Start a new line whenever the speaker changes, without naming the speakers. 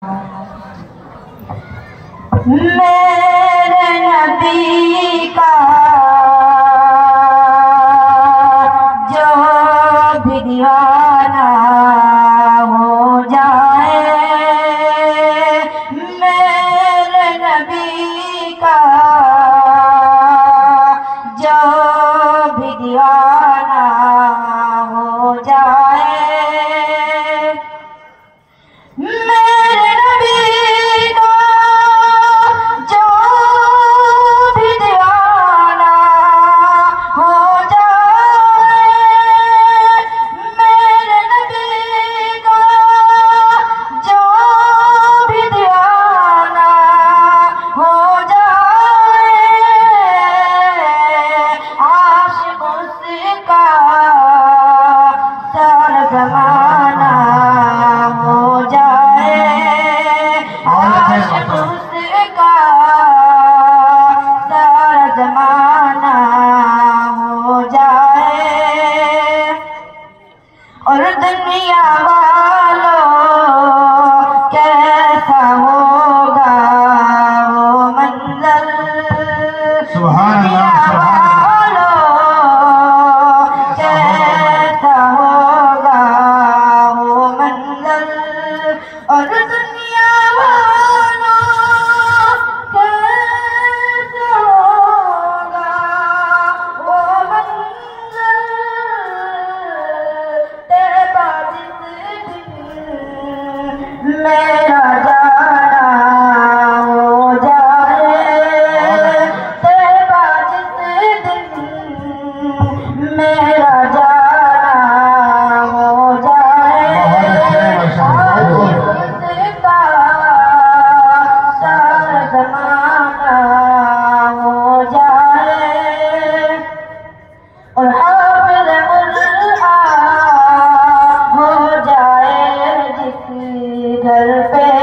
मेरे नबी का जो भी दीवाना हो जाए, मेरे नबी का जो भी दीवाना हो जाए, ज़माना हो जाए, आशिक़ उसका सारा ज़माना हो जाए। और दुनिया वालों कैसा होगा वो मंज़र,
सुभान अल्लाह।
और दुनिया वालों कैसा होगा वो मंज़र, तेरे बाद इस दिन मेरा जाना हो जाए, तेरे बाद इस दिन मेरा जाना हो जाए। ज़माना हो जाए और हाफ़िज़ कुरआन हो जाए जिस घर पे